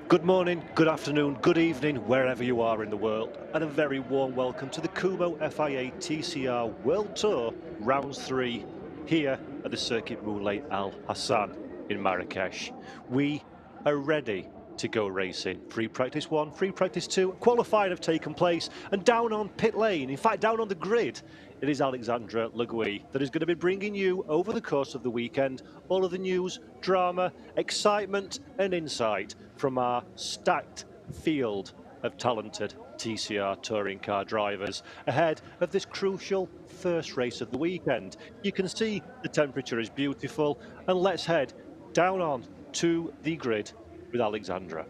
Good morning, good afternoon, good evening, wherever you are in the world, and a very warm welcome to the Kumo FIA TCR World Tour Round 3 here at the Circuit Moulay Al Hassan in Marrakesh. We are ready to go racing. Free practice 1, free practice 2, qualifying have taken place, and down on pit lane, in fact down on the grid, it is Alexandra Legui that is going to be bringing you over the course of the weekend all of the news, drama, excitement and insight from our stacked field of talented TCR touring car drivers ahead of this crucial first race of the weekend. You can see the temperature is beautiful, and let's head down on to the grid with Alexandra.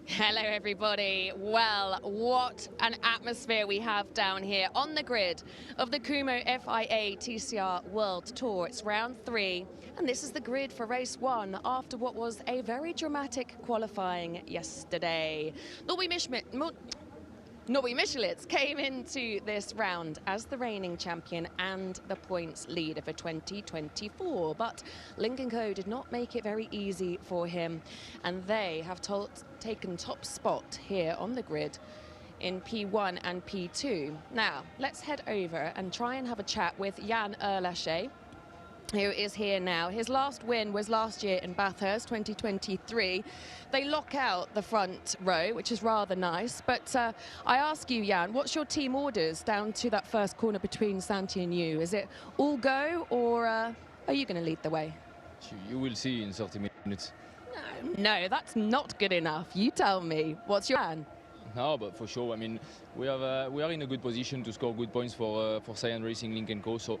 Hello everybody. Well, what an atmosphere we have down here on the grid of the Kumo FIA TCR World Tour. It's round 3 and this is the grid for race 1 after what was a very dramatic qualifying yesterday. Nobby Michelitz came into this round as the reigning champion and the points leader for 2024, but Lynk & Co did not make it very easy for him, and they have taken top spot here on the grid in P1 and P2. Now, let's head over and try and have a chat with Jan Erlache, who is here now. His last win was last year in Bathurst 2023. They lock out the front row, which is rather nice. But I ask you, Jan, what's your team orders down to that first corner between Santi and you? Is it all go, or are you going to lead the way? You will see in 30 minutes. No, that's not good enough. You tell me. What's your plan? No, but for sure. I mean, we are in a good position to score good points for Cyan Racing, Lynk & Co. So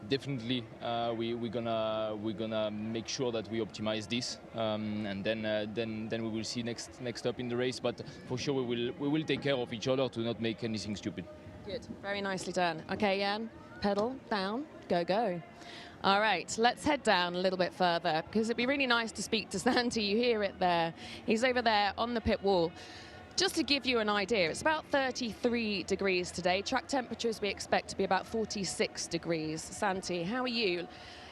definitely, we're gonna make sure that we optimize this, and then we will see next up in the race. But for sure, we will take care of each other to not make anything stupid. Good, very nicely done. Okay, Jan, pedal down, go. All right, let's head down a little bit further because it'd be really nice to speak to Santi. You hear it there. He's over there on the pit wall. Just to give you an idea, it's about 33 degrees today. Track temperatures we expect to be about 46 degrees. Santi, how are you?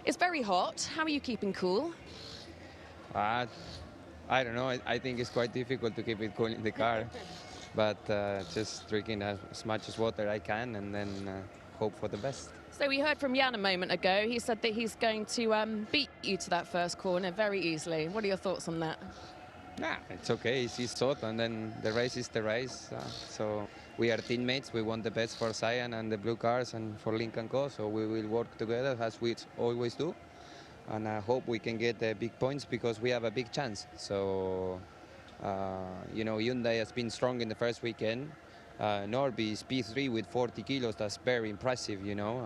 It's very hot. How are you keeping cool? I don't know. I think it's quite difficult to keep it cool in the car. But just drinking as much as water I can and then hope for the best. So we heard from Jan a moment ago. He said that he's going to beat you to that first corner very easily. What are your thoughts on that? Nah, it's okay. It's thought, and then the race is the race. So we are teammates. We want the best for Cyan and the blue cars and for Lynk & Co. So we will work together as we always do. And I hope we can get the big points because we have a big chance. So, you know, Hyundai has been strong in the first weekend. Norby is P3 with 40 kilos. That's very impressive, you know.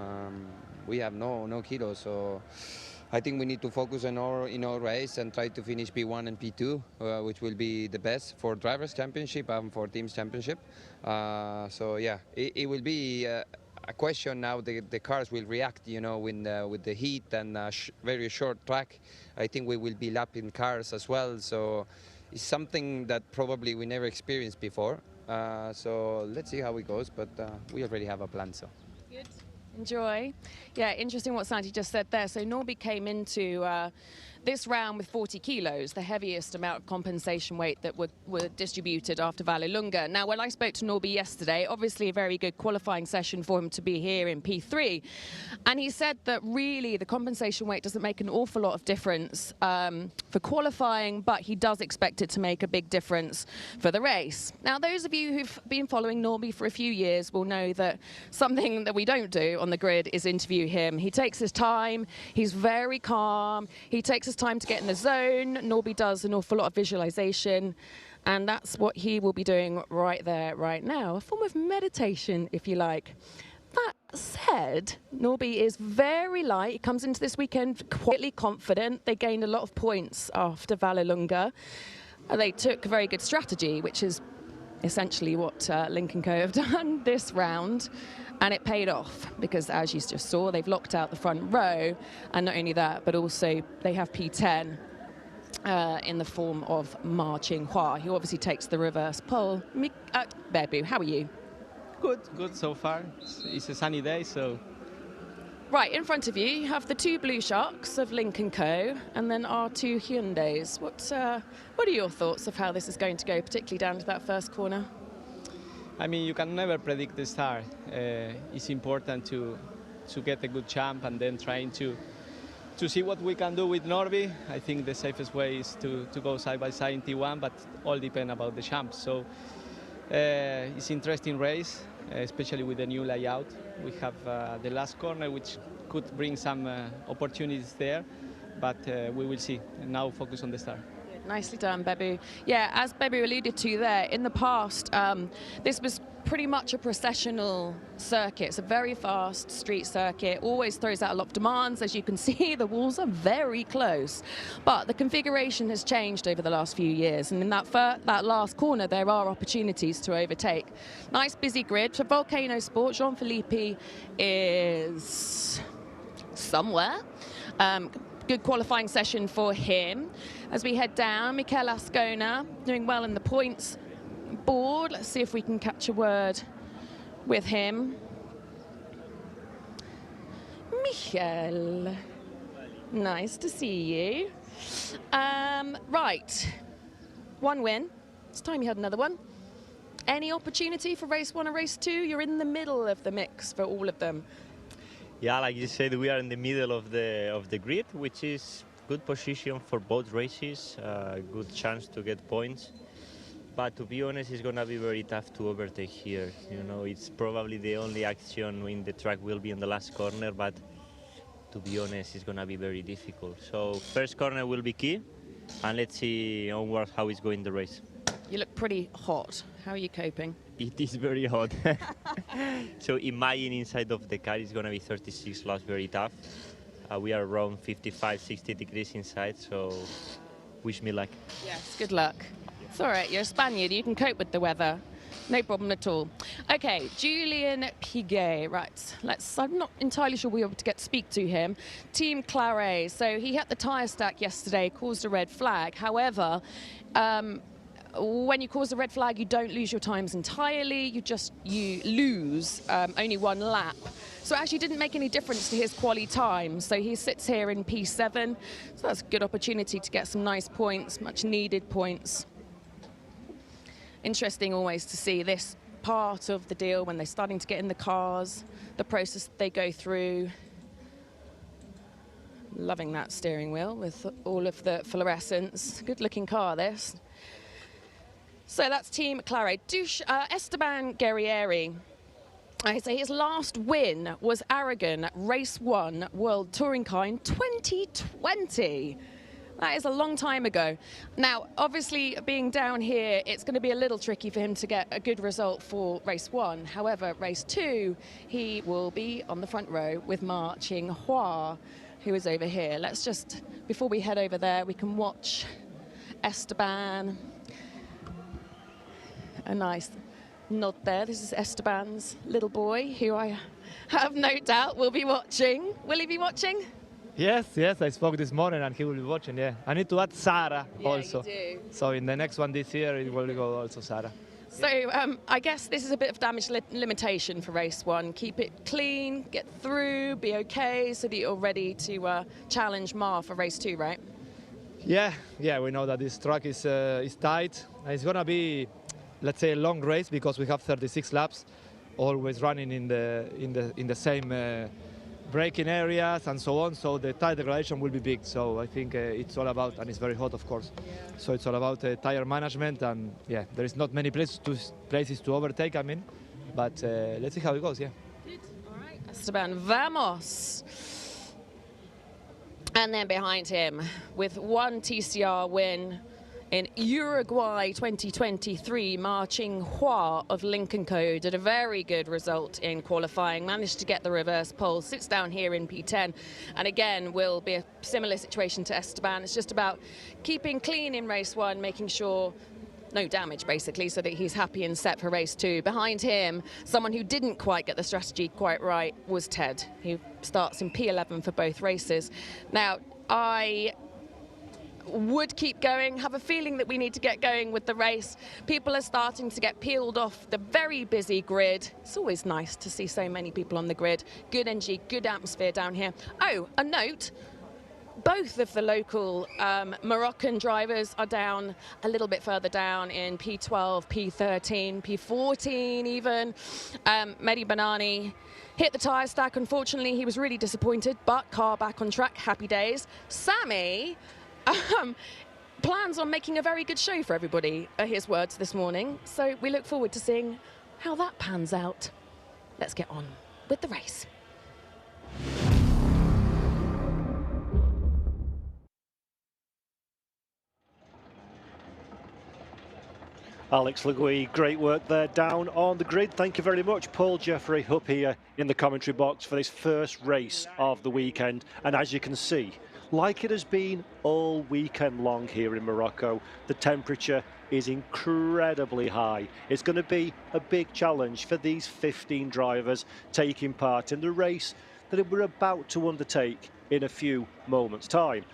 We have no kilos, so I think we need to focus on our race and try to finish P1 and P2, which will be the best for Drivers' Championship and for Teams' Championship. So yeah, it will be a question now. The cars will react, you know, with the heat and very short track. I think we will be lapping cars as well. So it's something that probably we never experienced before. So let's see how it goes, but we already have a plan. So good. Enjoy. Yeah, interesting what Santi just said there. So Norby came into this round with 40 kilos, the heaviest amount of compensation weight that were distributed after Vallelunga. Now, when I spoke to Norby yesterday, obviously a very good qualifying session for him to be here in P3. And he said that really the compensation weight doesn't make an awful lot of difference for qualifying, but he does expect it to make a big difference for the race. Now, those of you who've been following Norby for a few years will know that something that we don't do on the grid is interview him. He takes his time, he's very calm, he takes his time to get in the zone. Norby does an awful lot of visualization, and that's what he will be doing right there, right now. A form of meditation, if you like. That said, Norby is very light. He comes into this weekend quietly confident. They gained a lot of points after Vallelunga. They took a very good strategy, which is essentially what Lynk & Co have done this round, and it paid off because, as you just saw, they've locked out the front row, and not only that, but also they have P10 in the form of Ma Qinghua, who obviously takes the reverse pole. Bebu, how are you? Good so far. It's a sunny day, so Right, in front of you, you have the two Blue Sharks of Link & Co. and then our two Hyundais. What are your thoughts of how this is going to go, particularly down to that first corner? I mean, you can never predict the start. It's important to get a good jump and then trying to see what we can do with Norby. I think the safest way is to go side by side in T1, but all depends about the jump. So it's interesting race, especially with the new layout. We have the last corner, which could bring some opportunities there, but we will see. And now focus on the start. Nicely done, Bebu. Yeah, as Bebu alluded to there, in the past, this was pretty much a processional circuit. It's a very fast street circuit, always throws out a lot of demands. As you can see, the walls are very close. But the configuration has changed over the last few years, and in that last corner, there are opportunities to overtake. Nice busy grid. For Volcano Sport, Jean-Philippe is somewhere. Good qualifying session for him. As we head down, Mikel Ascona doing well in the points board. Let's see if we can catch a word with him. Mikel, nice to see you. Right, one win. It's time you had another one. Any opportunity for race one or race two? You're in the middle of the mix for all of them. Yeah, like you said, we are in the middle of the grid, which is good position for both races, good chance to get points. But to be honest, it's gonna be very tough to overtake here. You know, it's probably the only action in the track will be in the last corner, but to be honest, it's gonna be very difficult. So first corner will be key, and let's see onward how it's going the race. You look pretty hot. How are you coping? It is very hot. So imagine inside of the car it's going to be 36 laps, very tough. We are around 55, 60 degrees inside, so wish me luck. Yes, good luck. It's all right, you're a Spaniard, you can cope with the weather. No problem at all. Okay, Julian Piguet, right. I'm not entirely sure we'll be able to get to speak to him. Team Claret, so he had the tyre stack yesterday, caused a red flag. However, when you cause a red flag, you don't lose your times entirely, you lose only one lap. So it actually didn't make any difference to his quali time. So he sits here in P7, so that's a good opportunity to get some nice points, much needed points. Interesting always to see this part of the deal when they're starting to get in the cars, the process they go through. Loving that steering wheel with all of the fluorescence. Good looking car, this. So that's Team Claret. Esteban Guerrieri. So his last win was Aragon Race 1 World Touring Car in 2020. That is a long time ago. Now, obviously, being down here, it's going to be a little tricky for him to get a good result for Race 1. However, Race 2, he will be on the front row with Ma Qinghua, who is over here. Let's just, before we head over there, we can watch Esteban. A nice nod there. This is Esteban's little boy, who I have no doubt will be watching. Will he be watching? Yes, I spoke this morning and he will be watching, yeah. I need to add Sarah also. You do. So in the next one this year, it will go also Sarah. So I guess this is a bit of damage limitation for Race 1. Keep it clean, get through, be okay, so that you're ready to challenge Ma for Race 2, right? Yeah, we know that this track is tight. It's going to be, let's say, a long race because we have 36 laps, always running in the same braking areas and so on. So the tire degradation will be big. So I think it's all about, and it's very hot, of course. Yeah. So it's all about tire management, and yeah, there is not many places to overtake. I mean, but let's see how it goes. Yeah. Good. All right, Esteban, vamos. And then behind him, with one TCR win in Uruguay 2023, Ma Qinghua of Link & Co. did a very good result in qualifying, managed to get the reverse pole, sits down here in P10, and again will be a similar situation to Esteban. It's just about keeping clean in Race 1, making sure no damage basically, so that he's happy and set for Race 2. Behind him, someone who didn't quite get the strategy quite right was Ted, who starts in P11 for both races. Now, I would keep going, have a feeling that we need to get going with the race. People are starting to get peeled off the very busy grid. It's always nice to see so many people on the grid. Good energy, good atmosphere down here. Oh, a note. Both of the local Moroccan drivers are down a little bit further down in P12, P13, P14 even. Mehdi Banani hit the tyre stack. Unfortunately, he was really disappointed, but car back on track, happy days. Sammy plans on making a very good show for everybody, are his words this morning. So we look forward to seeing how that pans out. Let's get on with the race. Alex Legui, great work there down on the grid. Thank you very much. Paul Jeffrey up here in the commentary box for this first race of the weekend. And as you can see, like it has been all weekend long here in Morocco, the temperature is incredibly high. It's going to be a big challenge for these 15 drivers taking part in the race that we're about to undertake in a few moments' time.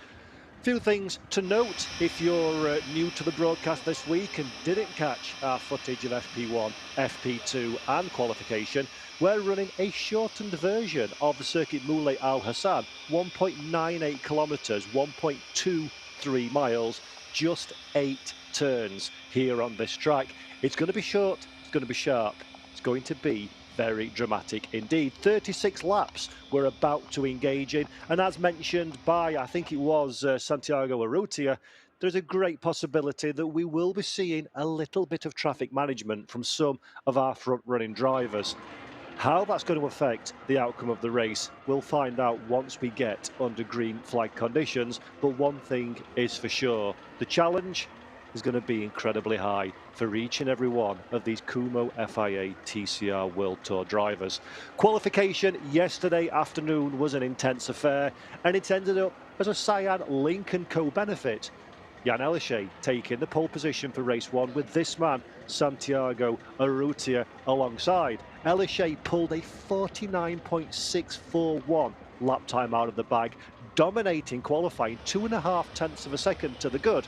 Few things to note if you're new to the broadcast this week and didn't catch our footage of FP1, FP2 and qualification. We're running a shortened version of the Circuit Moulay Al Hassan, 1.98 kilometres, 1.23 miles, just 8 turns here on this track. It's going to be short, it's going to be sharp, it's going to be very dramatic indeed. 36 laps we're about to engage in, and as mentioned by, I think it was Santiago Urrutia, there's a great possibility that we will be seeing a little bit of traffic management from some of our front-running drivers. How that's going to affect the outcome of the race, we'll find out once we get under green flag conditions, but one thing is for sure, the challenge is going to be incredibly high for each and every one of these Kumo FIA TCR World Tour drivers. Qualification yesterday afternoon was an intense affair, and it ended up as a Cyan Link & Co benefit. Jan Elishay taking the pole position for race 1 with this man, Santiago Urrutia, alongside. Elishay pulled a 49.641 lap time out of the bag, dominating qualifying 2.5 tenths of a second to the good.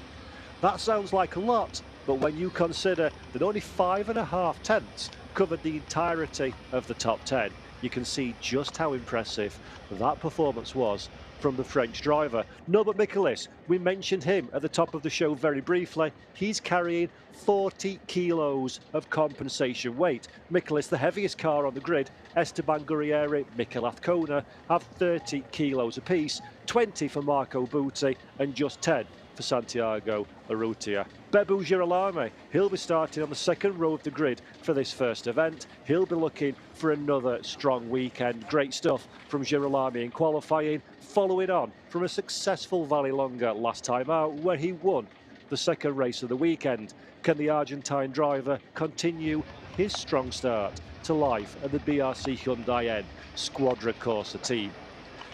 That sounds like a lot, but when you consider that only 5.5 tenths covered the entirety of the top 10, you can see just how impressive that performance was from the French driver. Norbert Michaelis, we mentioned him at the top of the show very briefly. He's carrying 40 kilos of compensation weight. Michaelis, the heaviest car on the grid, Esteban Gurrieri, Mikel Azcona, have 30 kilos apiece, 20 for Marco Butti and just 10 for Santiago Urrutia. Bebu Girolami, he'll be starting on the second row of the grid for this first event. He'll be looking for another strong weekend. Great stuff from Girolami in qualifying, following on from a successful Vallelonga last time out where he won the second race of the weekend. Can the Argentine driver continue his strong start to life at the BRC Hyundai N Squadra Corsa team?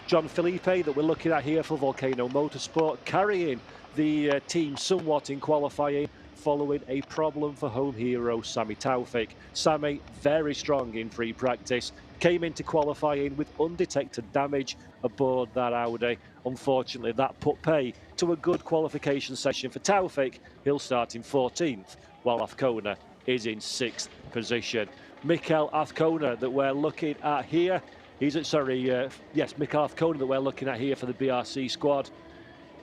John Felipe that we're looking at here for Volcano Motorsport, carrying the team somewhat in qualifying following a problem for home hero Sami Taufik. Sami, very strong in free practice, came into qualifying with undetected damage aboard that Audi. Unfortunately, that put pay to a good qualification session for Taufik. He'll start in 14th, while Azcona is in 6th position. Mikel Azcona that we're looking at here, Mikel Azcona that we're looking at here for the BRC squad.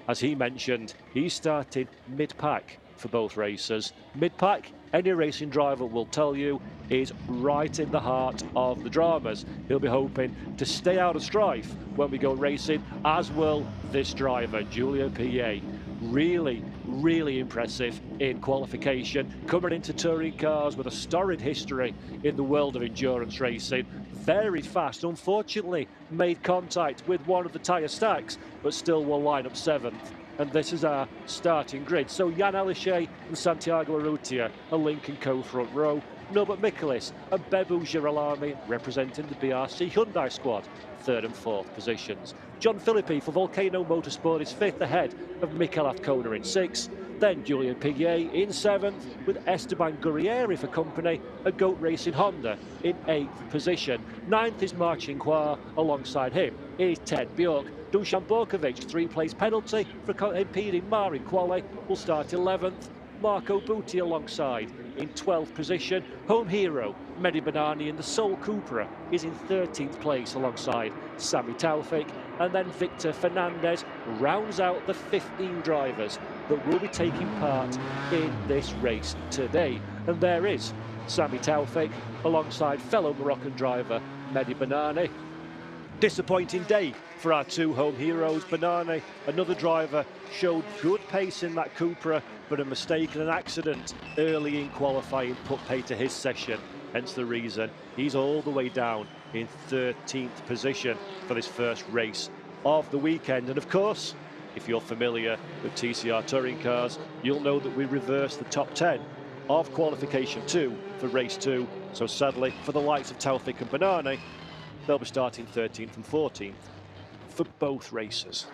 As he mentioned, he started mid-pack for both races. Mid-pack, any racing driver will tell you, is right in the heart of the dramas. He'll be hoping to stay out of strife when we go racing, as will this driver, Giulio Piet. Really, really impressive in qualification, coming into touring cars with a storied history in the world of endurance racing. Very fast, unfortunately made contact with one of the tyre stacks, but still will line up 7th. And this is our starting grid. So Jan Elishay and Santiago Urrutia, a Link & Co front row. Norbert Michaelis and Bebu Girolami representing the BRC Hyundai squad, 3rd and 4th positions. John Philippi for Volcano Motorsport is 5th ahead of Mikel Azcona in 6th. Then Julian Piguet in 7th, with Esteban Gurrieri for company, a Goat Racing Honda in 8th position. 9th is Marcin Hua, alongside him is Ted Bjork. Dusan Borkovic, 3-place penalty for impeding Marin Quale, will start 11th. Marco Butti alongside in 12th position. Home hero Mehdi Banani in the Sol Cupra is in 13th place alongside Sami Taufik, and then Victor Fernandez rounds out the 15 drivers that will be taking part in this race today. And there is Sami Taufik alongside fellow Moroccan driver Mehdi Banani. Disappointing day for our two home heroes. Banani, another driver, showed good pace in that Cupra, but a mistake and an accident early in qualifying put pay to his session. Hence the reason he's all the way down in 13th position for this first race of the weekend. And of course, if you're familiar with TCR touring cars, you'll know that we reversed the top 10 of qualification 2 for race 2. So sadly, for the likes of Taufik and Banani, they'll be starting 13th and 14th for both races.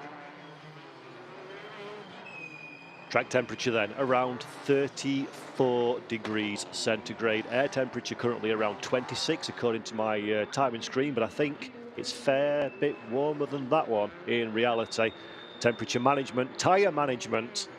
Track temperature then around 34 degrees centigrade. Air temperature currently around 26 according to my timing screen, but I think it's fair bit warmer than that one in reality. Temperature management, tyre management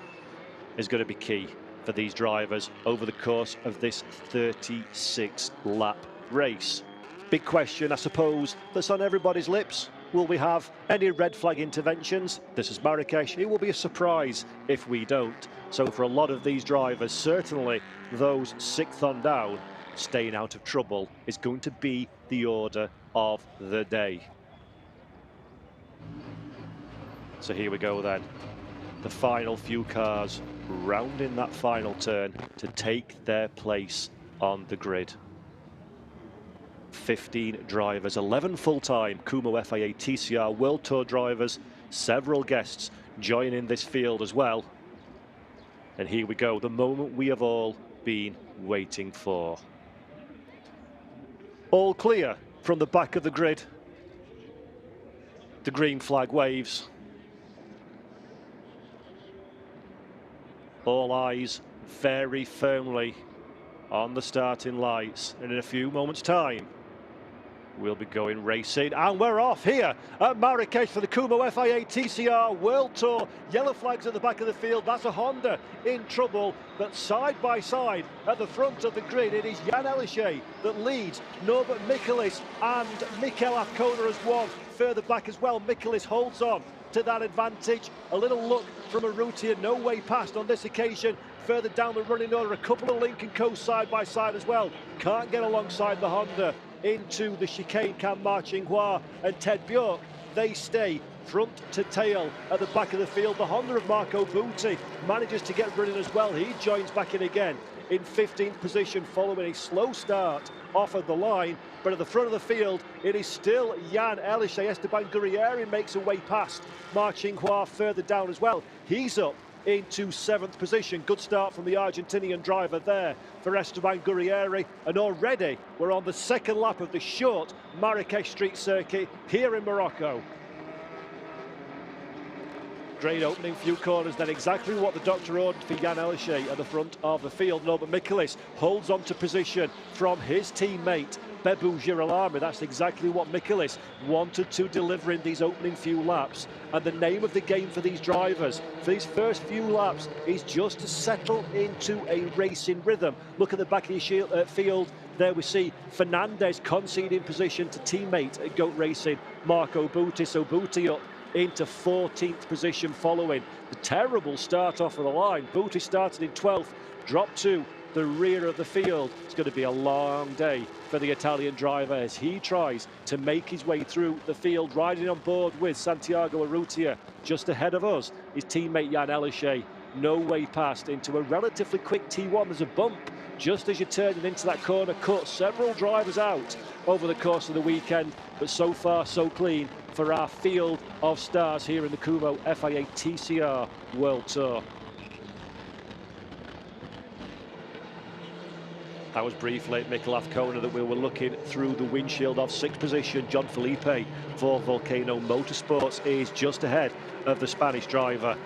is going to be key for these drivers over the course of this 36 lap race. Big question, I suppose, that's on everybody's lips. Will we have any red flag interventions? This is Marrakesh. It will be a surprise if we don't. So for a lot of these drivers, certainly those 6th on down, staying out of trouble is going to be the order of the day. So here we go then. The final few cars rounding that final turn to take their place on the grid. 15 drivers, 11 full-time Kumo FIA TCR World Tour drivers, several guests joining this field as well. And here we go, the moment we have all been waiting for. All clear from the back of the grid. The green flag waves. All eyes very firmly on the starting lights, and in a few moments' time we'll be going racing, and we're off here at Marrakesh for the Kumo FIA TCR World Tour. Yellow flags at the back of the field. That's a Honda in trouble, but side by side at the front of the grid it is Jan Elishay that leads. Norbert Michelis and Mikel Afkona has won. Further back as well, Michelis holds on to that advantage. A little look from Urrutia, no way past on this occasion. Further down the running order, a couple of Lincoln Co side by side as well. Can't get alongside the Honda into the chicane can Marcin Hua and Ted Bjork. They stay front to tail at the back of the field. The Honda of Marco Butti manages to get running as well. He joins back in again in 15th position following a slow start off of the line. But at the front of the field, it is still Jan Elishay. Esteban Gurrieri makes a way past Marcin Hua further down as well. He's up into 7th position. Good start from the Argentinian driver there for Esteban Gurrieri. And already we're on the 2nd lap of the short Marrakesh Street Circuit here in Morocco. Great opening few corners, then exactly what the doctor ordered for Jan Elishay at the front of the field. Norbert Michelis holds on to position from his teammate Bebu Girolami. That's exactly what Michelis wanted to deliver in these opening few laps. And the name of the game for these drivers for these first few laps is just to settle into a racing rhythm. Look at the back of the field. There we see Fernandez conceding position to teammate at Goat Racing Marco Butti. So Butti up into 14th position following the terrible start off of the line. Butti started in 12th, dropped to the rear of the field. It's going to be a long day for the Italian driver as he tries to make his way through the field, riding on board with Santiago Urrutia. Just ahead of us, his teammate Jan Elishay. No way past into a relatively quick T1. There's a bump just as you're turning into that corner cut. Several drivers out over the course of the weekend, but so far so clean for our field of stars here in the Kumo FIA TCR World Tour. That was briefly Mikel Afkona that we were looking through the windshield of 6th position. John Felipe for Volcano Motorsports is just ahead of the Spanish driver.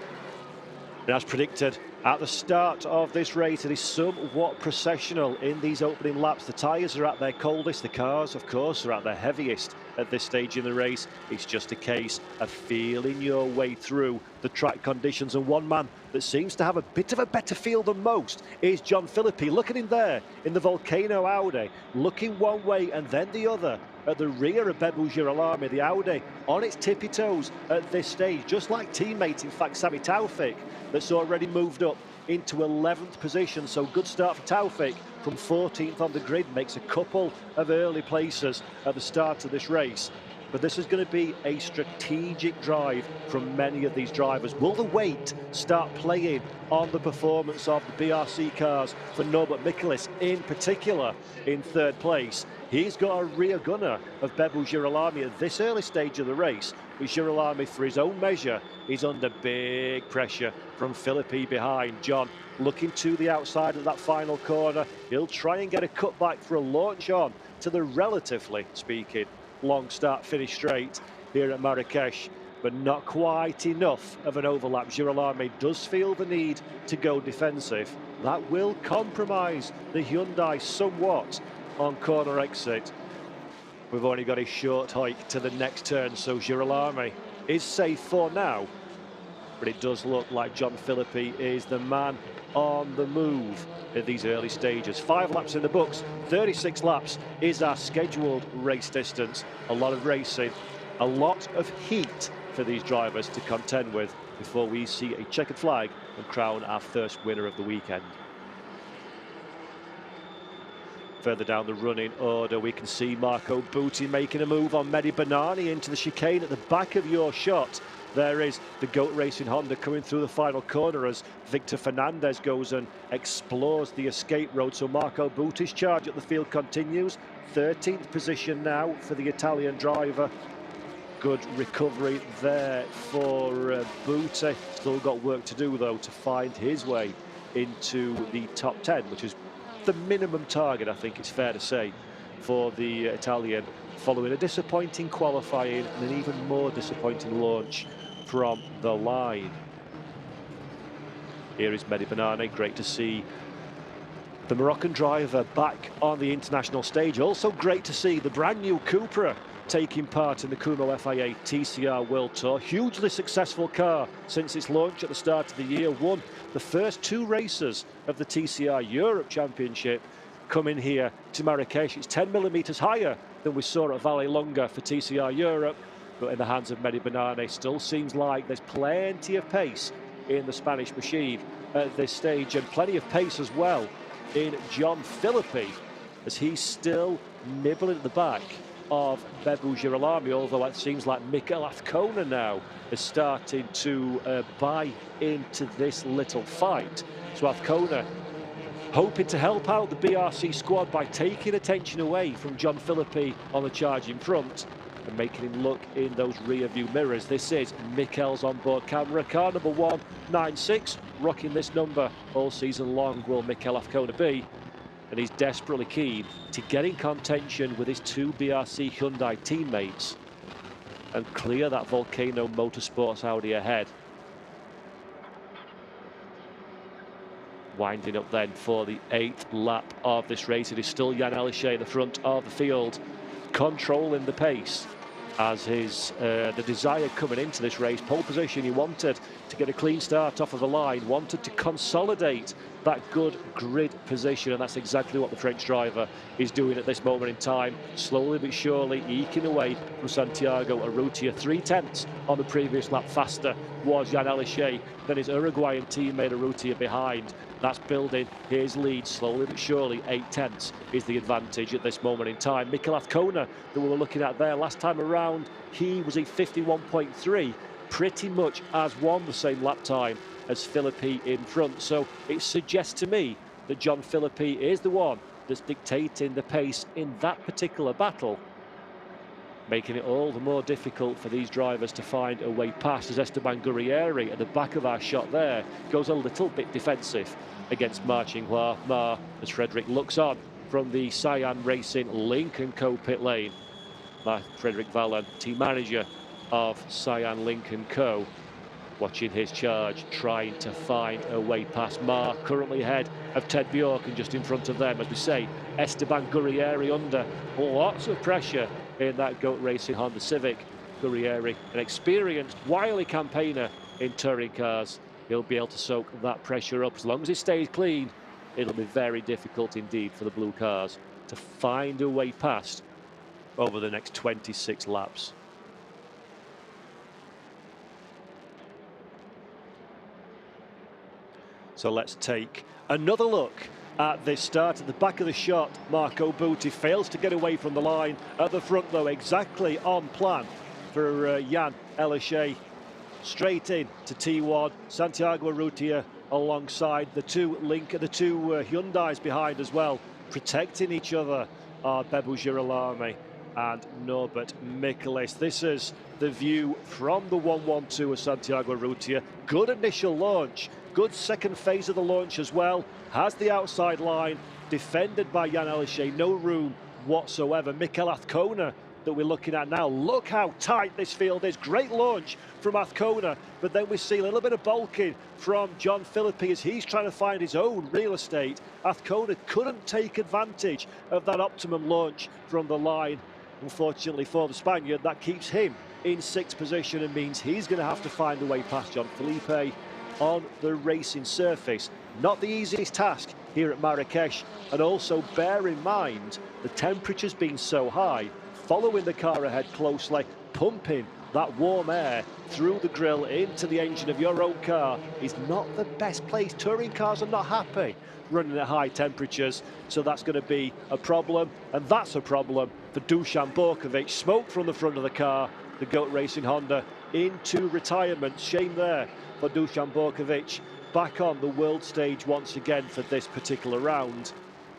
And as predicted, At the start of this race, it is somewhat processional in these opening laps. The tyres are at their coldest, the cars, of course, are at their heaviest at this stage in the race. It's just a case of feeling your way through the track conditions. And one man that seems to have a bit of a better feel than most is John Philippi. Look at him there in the Volcano Audi, looking one way and then the other. At the rear of Bebel Girolami, the Audi on its tippy toes at this stage, just like teammate, in fact, Sami Taufik, that's already moved up into 11th position. So good start for Taufik from 14th on the grid, makes a couple of early places at the start of this race. But this is going to be a strategic drive from many of these drivers. Will the weight start playing on the performance of the BRC cars for Norbert Michelis, in particular in third place? He's got a rear gunner of Bebel Girolami at this early stage of the race. But Girolami, for his own measure, is under big pressure from Philippi behind. John looking to the outside of that final corner. He'll try and get a cutback for a launch on to the, relatively speaking, long start finish straight here at Marrakesh, but not quite enough of an overlap. Girolami does feel the need to go defensive. That will compromise the Hyundai somewhat on corner exit. We've only got a short hike to the next turn, so Girolami is safe for now, but it does look like John Philippi is the man on the move at these early stages. 5 laps in the books, 36 laps is our scheduled race distance. A lot of racing, a lot of heat for these drivers to contend with before we see a checkered flag and crown our first winner of the weekend. Further down the running order, we can see Marco Butti making a move on Mehdi Banani into the chicane at the back of your shot. There is the GOAT Racing Honda coming through the final corner as Victor Fernandez goes and explores the escape road. So Marco Butti's charge at the field continues. 13th position now for the Italian driver. Good recovery there for Butti. Still got work to do, though, to find his way into the top 10, which is the minimum target, I think it's fair to say, for the Italian, following a disappointing qualifying and an even more disappointing launch from the line. Here is Mehdi Banani. Great to see the Moroccan driver back on the international stage. Also great to see the brand new Cupra taking part in the Kumo FIA TCR World Tour. Hugely successful car since its launch at the start of the year. Won the first 2 races of the TCR Europe Championship. Coming here to Marrakesh, it's 10 millimeters higher than we saw at Vallelonga for TCR Europe, but in the hands of Mehdi Banani, still seems like there's plenty of pace in the Spanish machine at this stage, and plenty of pace as well in John Philippi, as he's still nibbling at the back of Bebel Girolami, although it seems like Mikel Azcona now is starting to buy into this little fight. So Azcona hoping to help out the BRC squad by taking attention away from John Philippi on the charge in front and making him look in those rear view mirrors. This is Mikel's onboard camera, car number 196, rocking this number all season long will Mikel Azcona be. And he's desperately keen to get in contention with his 2 BRC Hyundai teammates and clear that Volcano Motorsports Audi ahead. Winding up then for the 8th lap of this race. It is still Jan Elishay in the front of the field, controlling the pace as his the desire coming into this race. Pole position, he wanted to get a clean start off of the line, wanted to consolidate that good grid position, and that's exactly what the French driver is doing at this moment in time. Slowly but surely eking away from Santiago Urrutia. 3/10 on the previous lap faster was Jan Elishay than his Uruguayan teammate Urrutia behind. That's building his lead slowly but surely. 8/10 is the advantage at this moment in time. Mikel Azcona, that we were looking at there last time around, he was a 51.3, pretty much as won the same lap time as Philippi in front. So it suggests to me that John Philippi is the one that's dictating the pace in that particular battle, making it all the more difficult for these drivers to find a way past, as Esteban Gurrieri at the back of our shot there goes a little bit defensive against Ma Qinghua. Ma, as Frederick looks on from the Cyan Racing Lincoln Co pit lane. Frederick Vallen, team manager of Cyan Lincoln Co. watching his charge, trying to find a way past Mar, currently ahead of Ted Bjork, and just in front of them, as we say, Esteban Gurrieri under lots of pressure in that GOAT Racing Honda Civic. Gurrieri, an experienced, wily campaigner in touring cars. He'll be able to soak that pressure up. As long as it stays clean, it'll be very difficult indeed for the blue cars to find a way past over the next 26 laps. So let's take another look at this start. At the back of the shot, Marco Butti fails to get away from the line. At the front, though, exactly on plan for Jan Elishay. Straight in to T1, Santiago Urrutia alongside the two Hyundais behind as well, protecting each other are Bebu Girolami and Norbert Michaelis. This is the view from the 112 of Santiago Urrutia. Good initial launch, good second phase of the launch as well. Has the outside line defended by Jan Elishay, no room whatsoever. Mikel Azcona that we're looking at now. Look how tight this field is. Great launch from Azcona, but then we see a little bit of bulking from John Philippi as he's trying to find his own real estate. Azcona couldn't take advantage of that optimum launch from the line. Unfortunately for the Spaniard, that keeps him in 6th position and means he's going to have to find a way past John Philippe on the racing surface. Not the easiest task here at Marrakesh, and also bear in mind the temperature's been so high. Following the car ahead closely, pumping that warm air through the grille into the engine of your own car is not the best place. Touring cars are not happy running at high temperatures, so that's going to be a problem, and that's a problem for Dusan Borkovic. Smoke from the front of the car, the GOAT Racing Honda into retirement. Shame there for Dusan Borkovic, back on the world stage once again for this particular round,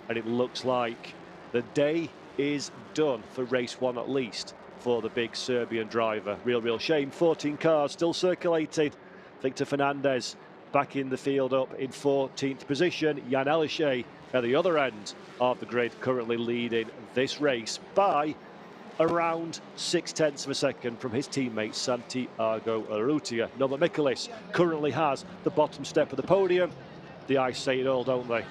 and it looks like the day is done for race 1 at least for the big Serbian driver. Real shame. 14 cars still circulating. Victor Fernandez back in the field up in 14th position. Jan Elishay at the other end of the grid, currently leading this race by around 0.6 of a second from his teammate Santiago Urrutia. Norbert Michaelis currently has the bottom step of the podium. The eyes say it all, don't they?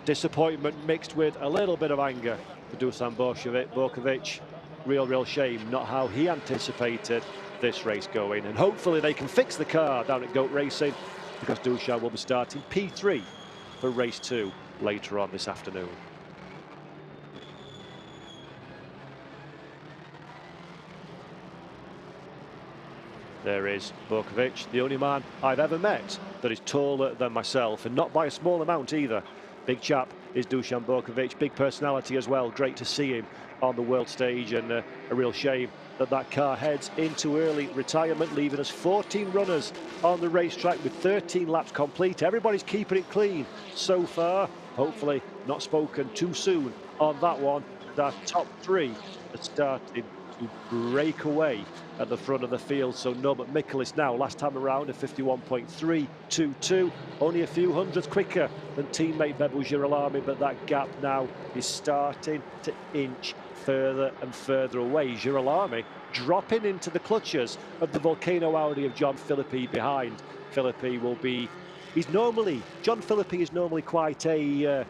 Disappointment mixed with a little bit of anger for Dusan Borkovic. Real shame, not how he anticipated this race going. And hopefully they can fix the car down at GOAT Racing, because Dusan will be starting P3 for race 2 later on this afternoon. There is Borkovic, the only man I've ever met that is taller than myself, and not by a small amount either. Big chap is Dusan Borkovic, big personality as well. Great to see him on the world stage, and a real shame that that car heads into early retirement, leaving us 14 runners on the racetrack with 13 laps complete. Everybody's keeping it clean so far. Hopefully not spoken too soon on that one. That top 3 that started to break away at the front of the field. So Norbert Michaelis now, last time around, a 51.322, only a few hundredths quicker than teammate Bebu Girolami, but that gap now is starting to inch further and further away. Girolami dropping into the clutches of the Volcano Audi of John Philippi behind. Philippi will be, John Philippi is normally quite a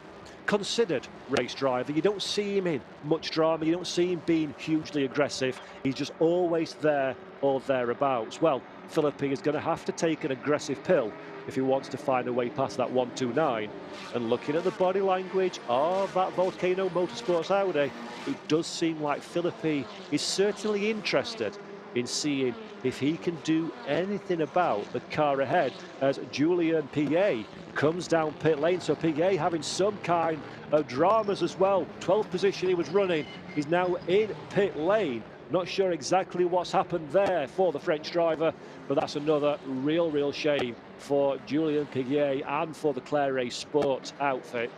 considered race driver. You don't see him in much drama, you don't see him being hugely aggressive. He's just always there or thereabouts. Well, Philippi is going to have to take an aggressive pill if he wants to find a way past that 129. And looking at the body language of that Volcano Motorsports Audi, it does seem like Philippi is certainly interested in seeing if he can do anything about the car ahead as Julian Piquet comes down pit lane. So Piquet having some kind of dramas as well. 12th position he was running, he's now in pit lane. Not sure exactly what's happened there for the French driver, but that's another real shame for Julian Piquet and for the CARRERA Sports outfit,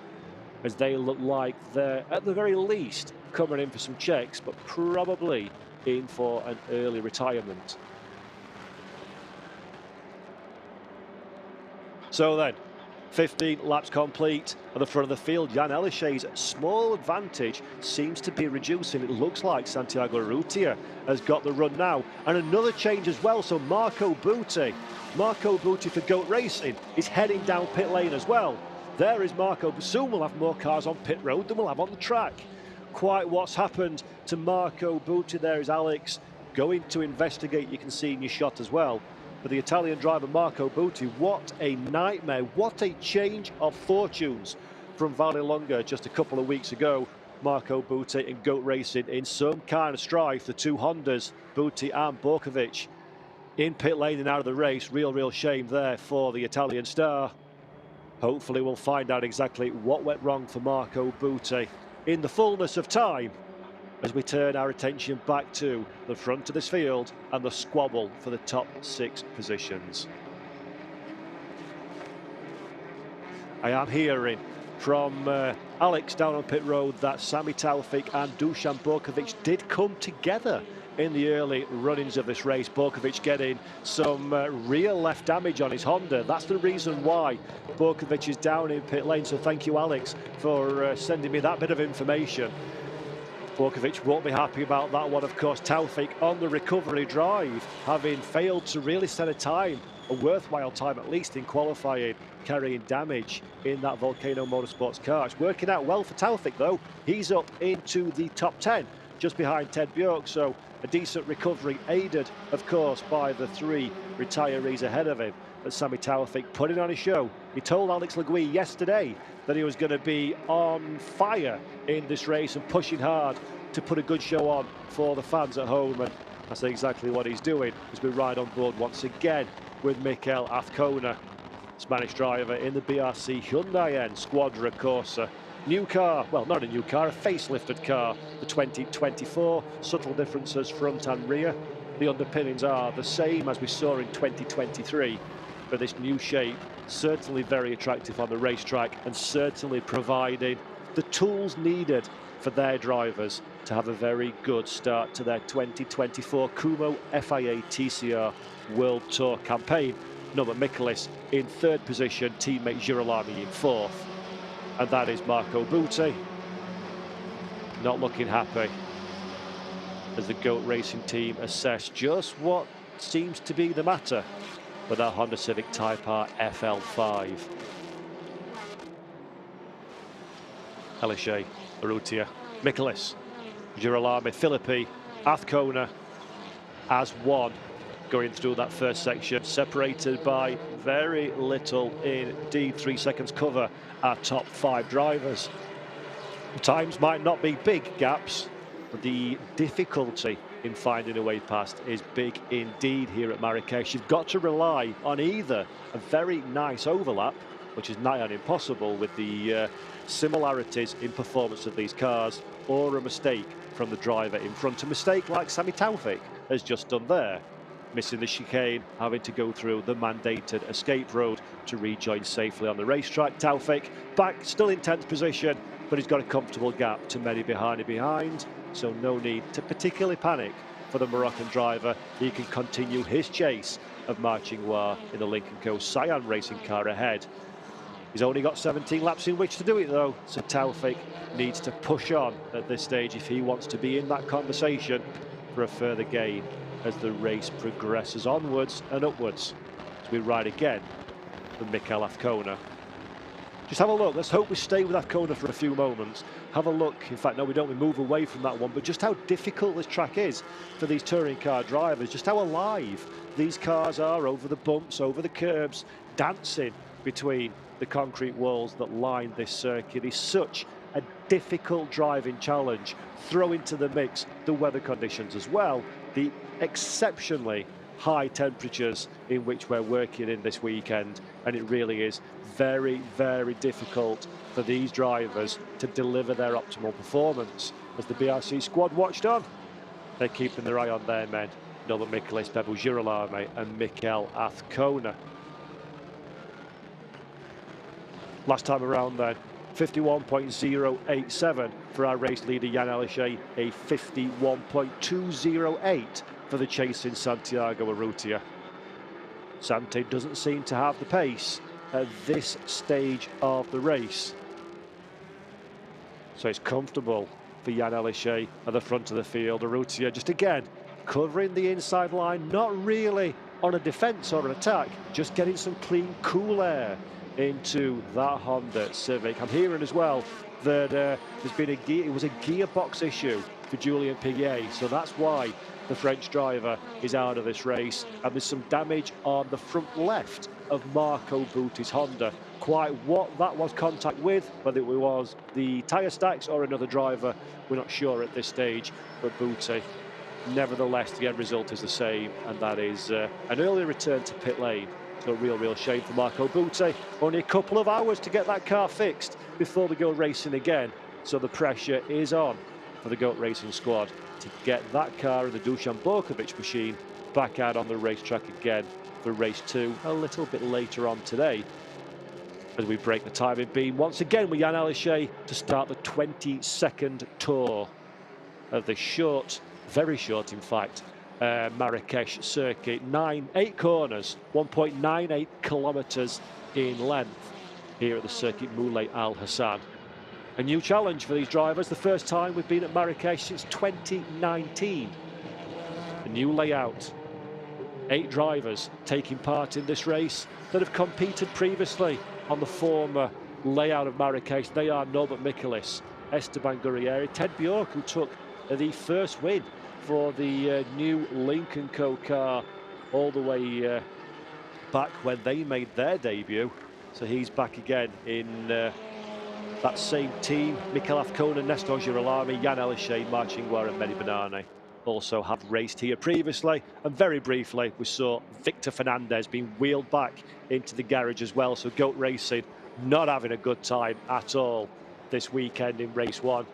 as they look like they're at the very least coming in for some checks, but probably in for an early retirement. So then, 15 laps complete at the front of the field. Jan Elishay's small advantage seems to be reducing. It looks like Santiago Urrutia has got the run now. And another change as well, so Marco Butti for Goat Racing is heading down pit lane as well. There is Marco. Soon we'll have more cars on pit road than we'll have on the track. Quite what's happened to Marco Butti. There is Alex going to investigate, you can see in your shot as well. But the Italian driver Marco Butti, what a nightmare, what a change of fortunes from Vallelunga just a couple of weeks ago. Marco Butti and Goat Racing in some kind of strife, the two Hondas, Butti and Borkovic, in pit lane and out of the race. Real shame there for the Italian star. Hopefully we'll find out exactly what went wrong for Marco Butti in the fullness of time, as we turn our attention back to the front of this field and the squabble for the top 6 positions. I am hearing from Alex down on pit road that Sami Taufik and Dusan Borkovic did come together in the early runnings of this race. Borkovic getting some real left damage on his Honda. That's the reason why Borkovic is down in pit lane. So thank you, Alex, for sending me that bit of information. Borkovic won't be happy about that one, of course. Taufik on the recovery drive, having failed to really set a time, a worthwhile time at least in qualifying, carrying damage in that Volcano Motorsports car. It's working out well for Taufik though. He's up into the top 10, just behind Ted Bjork, so a decent recovery, aided of course by the 3 retirees ahead of him. But Sami Taufik putting on a show. He told Alex Legui yesterday that he was going to be on fire in this race and pushing hard to put a good show on for the fans at home, and that's exactly what he's doing as we ride on board once again with Mikel Azcona, Spanish driver in the BRC Hyundai N Squadra Corsa. New car, well, not a new car, a facelifted car, the 2024. Subtle differences front and rear. The underpinnings are the same as we saw in 2023, but this new shape certainly very attractive on the racetrack and certainly providing the tools needed for their drivers to have a very good start to their 2024 Kumo FIA TCR World Tour campaign. Norbert Michelis in 3rd position, teammate Girolami in 4th. And that is Marco Butti, not looking happy as the Goat Racing team assess just what seems to be the matter with our Honda Civic Type R FL5. Elishay, Urrutia, Michelis, Girolami, Filippi, Azcona as one, going through that first section, separated by very little indeed. 3 seconds cover our top 5 drivers. The times might not be big gaps, but the difficulty in finding a way past is big indeed here at Marrakesh. You've got to rely on either a very nice overlap, which is nigh on impossible with the similarities in performance of these cars, or a mistake from the driver in front. A mistake like Sami Taufik has just done there, missing the chicane, having to go through the mandated escape road to rejoin safely on the racetrack. Taufik back, still in 10th position, but he's got a comfortable gap to many behind, so no need to particularly panic for the Moroccan driver. He can continue his chase of Marching Noir in the Lynk & Co Cyan racing car ahead. He's only got 17 laps in which to do it though, so Taufik needs to push on at this stage if he wants to be in that conversation for a further gain as the race progresses onwards and upwards. As we ride again with Mikel Azcona. Just have a look. Let's hope we stay with Azcona for a few moments. Have a look. In fact, no, we don't. We move away from that one. But just how difficult this track is for these touring car drivers. Just how alive these cars are over the bumps, over the curbs, dancing between the concrete walls that line this circuit. Is such a difficult driving challenge. Throw into the mix the weather conditions as well. The exceptionally high temperatures in which we're working in this weekend, and it really is very, very difficult for these drivers to deliver their optimal performance. As the BRC squad watched on, they're keeping their eye on their men, Norbert Michelis, Bebo Girolami and Mikel Azcona. Last time around then, 51.087 for our race leader Jan Elishay, a 51.208 for the chasing Santiago Urrutia. Santi doesn't seem to have the pace at this stage of the race. So it's comfortable for Jan Elishay at the front of the field. Urrutia just again covering the inside line, not really on a defence or an attack, just getting some clean, cool air into that Honda Civic. I'm hearing as well that there's been it was a gearbox issue for Julien Piguet, so that's why the French driver is out of this race, and there's some damage on the front left of Marco Butti's Honda. Quite what that was contact with, whether it was the tyre stacks or another driver, we're not sure at this stage, but Butti, nevertheless, the end result is the same, and that is an early return to pit lane. So a real shame for Marco Butti. Only a couple of hours to get that car fixed before we go racing again. So the pressure is on for the GOAT Racing squad to get that car and the Dusan Borkovic machine back out on the racetrack again for race 2 a little bit later on today, as we break the timing beam once again with Jan Elishay to start the 22nd tour of the short, very short in fact, Marrakesh circuit. 8 corners, 1.98 kilometres in length here at the Circuit Moulay Al Hassan. A new challenge for these drivers, the first time we've been at Marrakesh since 2019. A new layout, 8 drivers taking part in this race that have competed previously on the former layout of Marrakesh. They are Norbert Michelis, Esteban Gurrieri, Ted Bjork, who took the first win for the new Lincoln Co car all the way back when they made their debut. So he's back again in that same team. Mikel Afkona, Nestor Girolami, Jan Elishay, Marcin-Guar and Mehdi Banane also have raced here previously, and very briefly we saw Victor Fernandez being wheeled back into the garage as well. So GOAT Racing not having a good time at all this weekend in race 1.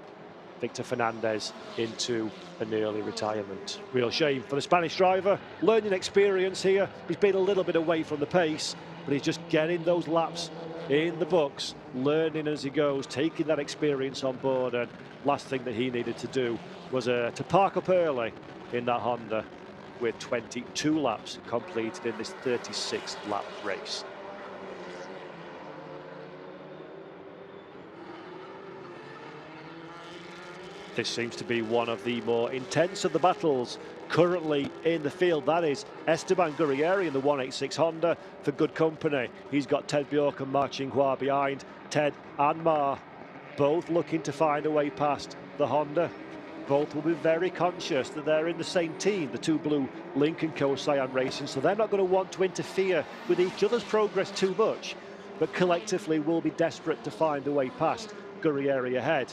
Victor Fernandez into an early retirement. Real shame for the Spanish driver. Learning experience here. He's been a little bit away from the pace, but he's just getting those laps in the books, learning as he goes, taking that experience on board. And last thing that he needed to do was to park up early in that Honda with 22 laps completed in this 36 lap race. This seems to be one of the more intense of the battles currently in the field. That is Esteban Gurrieri in the 186 Honda for good company. He's got Ted Bjork and Marcin-Guar behind. Ted and Mar both looking to find a way past the Honda. Both will be very conscious that they're in the same team, the two blue Lincoln Co Cyan Racing, so they're not going to want to interfere with each other's progress too much, but collectively will be desperate to find a way past Gurrieri ahead.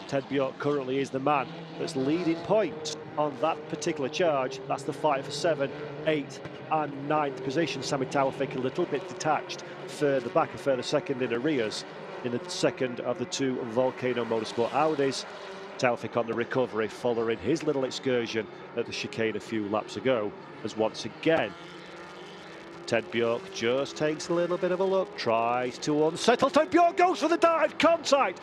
Ted Bjork currently is the man that's leading points on that particular charge. That's the fight for 7th, 8th and 9th position. Sami Taufik a little bit detached further back, a further second in arrears in the second of the 2 Volcano Motorsport Audis. Taufik on the recovery following his little excursion at the chicane a few laps ago, as once again Ted Bjork just takes a little bit of a look, tries to unsettle. Ted Bjork goes for the dive. Contact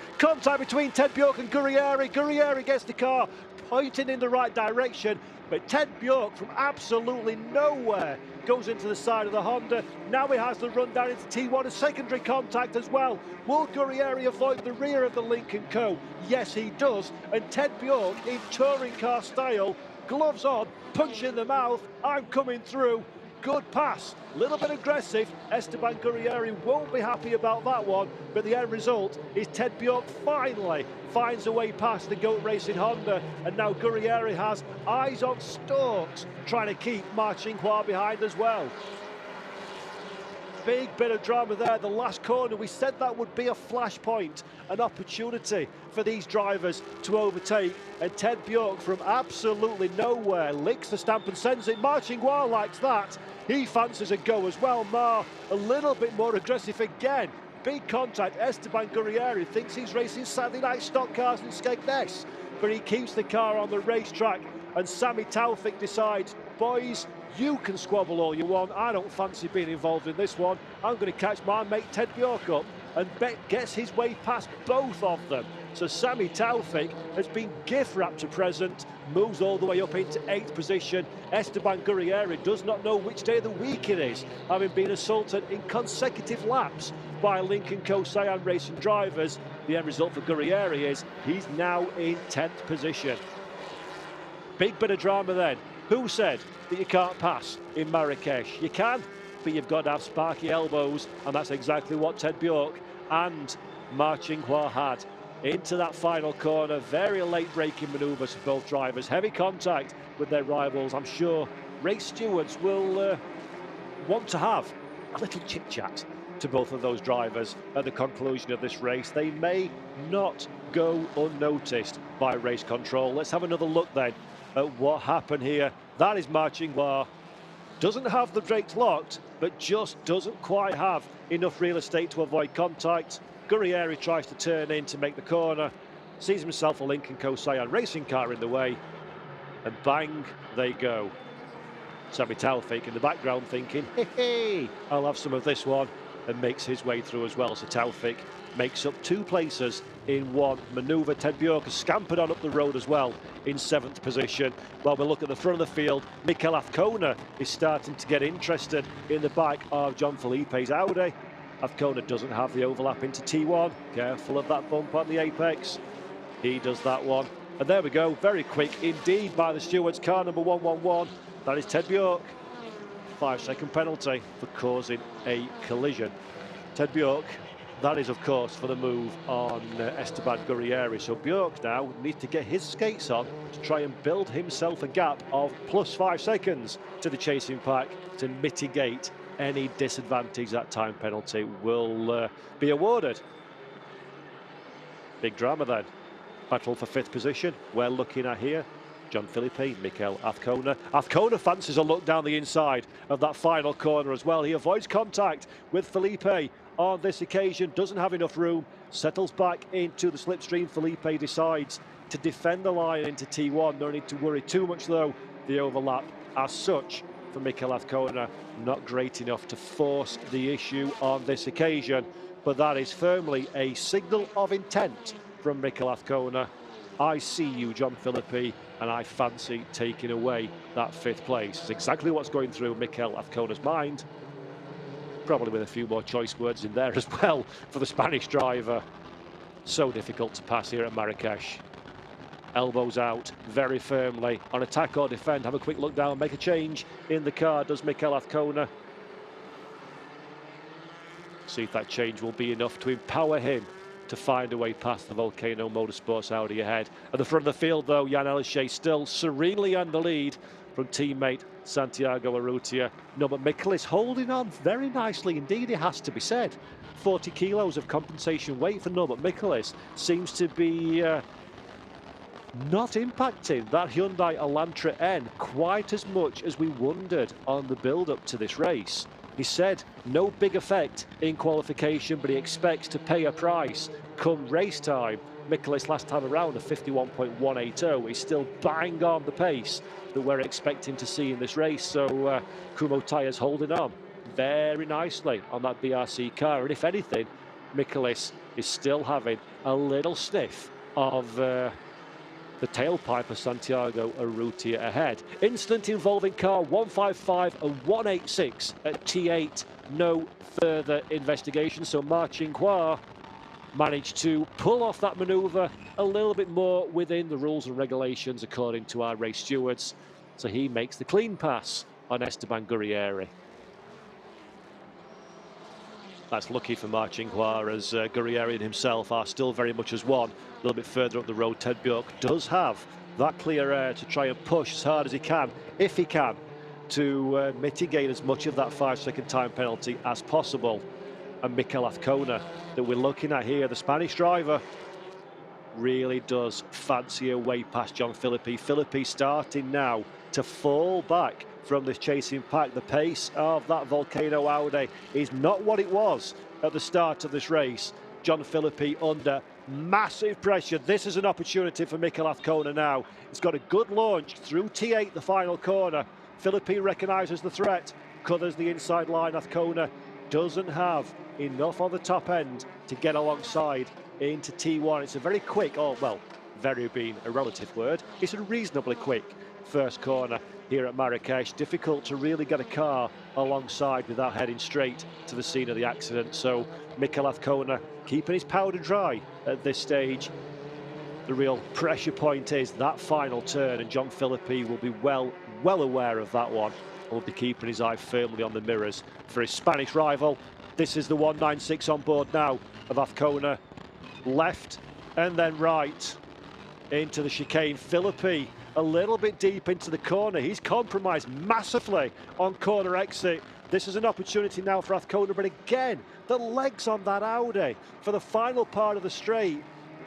between Ted Bjork and Gurrieri. Gurrieri gets the car pointing in the right direction, but Ted Bjork from absolutely nowhere goes into the side of the Honda. Now he has to run down into T1, a secondary contact as well. Will Gurrieri avoid the rear of the Lincoln Co? Yes, he does. And Ted Bjork, in touring car style, gloves on, punch in the mouth, I'm coming through. Good pass, a little bit aggressive. Esteban Gurrieri won't be happy about that one, but the end result is Ted Bjork finally finds a way past the GOAT Racing Honda, and now Gurrieri has eyes on stalks, trying to keep Marcin-Guar behind as well. Big bit of drama there, the last corner. We said that would be a flashpoint, an opportunity for these drivers to overtake, and Ted Bjork from absolutely nowhere licks the stamp and sends it. Marcin-Guar likes that. He fancies a go as well. Mar a little bit more aggressive again. Big contact. Esteban Gurrieri thinks he's racing Saturday night stock cars in Skegness, but he keeps the car on the racetrack, and Sami Taufik decides, boys, you can squabble all you want. I don't fancy being involved in this one. I'm going to catch my mate Ted Bjork up, and gets his way past both of them. So Sami Taufik has been gift wrapped to present, moves all the way up into 8th position. Esteban Gurrieri does not know which day of the week it is, having been assaulted in consecutive laps by Lincoln Co Cyan Racing drivers. The end result for Gurrieri is he's now in 10th position. Big bit of drama then. Who said that you can't pass in Marrakesh? You can, but you've got to have sparky elbows, and that's exactly what Ted Bjork and Ma Qinghua had. Into that final corner, very late braking manoeuvres for both drivers, heavy contact with their rivals. I'm sure race stewards will want to have a little chit-chat to both of those drivers at the conclusion of this race. They may not go unnoticed by race control. Let's have another look then at what happened here. That is Ma Qinghua. Doesn't have the brakes locked, but just doesn't quite have enough real estate to avoid contact. Gurrieri tries to turn in to make the corner, sees himself a Lincoln Co Cyan racing car in the way, and bang, they go. Sami Taufik in the background thinking, hey, I'll have some of this one, and makes his way through as well. So Taufik makes up 2 places in one manoeuvre. Ted Bjork has scampered on up the road as well in 7th position. While we look at the front of the field, Mikel Azcona is starting to get interested in the back of John Felipe's Audi. Azcona doesn't have the overlap into T1. Careful of that bump on the apex. He does that one. And there we go, very quick indeed by the stewards. Car number 111, that is Ted Bjork. 5-second penalty for causing a collision. Ted Bjork, that is of course for the move on Esteban Gurrieri. So Bjork now needs to get his skates on to try and build himself a gap of plus 5 seconds to the chasing pack to mitigate any disadvantage that time penalty will be awarded. Big drama then. Battle for 5th position. We're looking at here John Felipe, Mikel Azcona. Azcona fancies a look down the inside of that final corner as well. He avoids contact with Felipe on this occasion, doesn't have enough room, settles back into the slipstream. Felipe decides to defend the line into T1. No need to worry too much though. The overlap as such for Mikel Azcona, not great enough to force the issue on this occasion, but that is firmly a signal of intent from Mikel Azcona. I see you, John Felipe, and I fancy taking away that 5th place. It's exactly what's going through Mikel Azcona's mind, probably with a few more choice words in there as well for the Spanish driver. So difficult to pass here at Marrakesh. Elbows out very firmly on attack or defend. Have a quick look down, make a change in the car, does Mikel Azcona. See if that change will be enough to empower him to find a way past the Volcano Motorsports Audi ahead. At the front of the field though, Jan Elishay still serenely in the lead from teammate Santiago Urrutia. No, but Mikel is holding on very nicely indeed, it has to be said. 40 kilos of compensation weight for Norbert Michelis seems to be not impacting that Hyundai Elantra N quite as much as we wondered on the build-up to this race. He said no big effect in qualification, but he expects to pay a price come race time. Michelis last time around a 51.180 is still bang on the pace that we're expecting to see in this race. So Kumho Tyres holding on very nicely on that BRC car. And if anything, Michelis is still having a little sniff of the tailpipe of Santiago Urrutia ahead. Incident involving car 155 and 186 at T8. No further investigation. So Ma Qinghua managed to pull off that manoeuvre a little bit more within the rules and regulations according to our race stewards. So he makes the clean pass on Esteban Gurrieri. That's lucky for Ma Qinghua, as Gurrieri and himself are still very much as one. A little bit further up the road, Ted Bjork does have that clear air to try and push as hard as he can, if he can, to mitigate as much of that 5-second time penalty as possible. And Mikel Azcona that we're looking at here, the Spanish driver, really does fancy a way past John Felipe. Felipe starting now to fall back from this chasing pack. The pace of that Volcano Audi is not what it was at the start of this race. John Felipe under massive pressure. This is an opportunity for Mikel Azcona now. He's got a good launch through T8, the final corner. Felipe recognises the threat, covers the inside line. Azcona doesn't have enough on the top end to get alongside into T1. It's a very quick, oh well, very being a relative word, it's a reasonably quick first corner here at Marrakesh. Difficult to really get a car alongside without heading straight to the scene of the accident. So Mikel Azcona keeping his powder dry at this stage. The real pressure point is that final turn, and John Philippi will be well aware of that one. Will be keeping his eye firmly on the mirrors for his Spanish rival. This is the 196 on board now of Azcona. Left and then right into the chicane. Philippi a little bit deep into the corner. He's compromised massively on corner exit. This is an opportunity now for Azcona, but again, the legs on that Audi for the final part of the straight,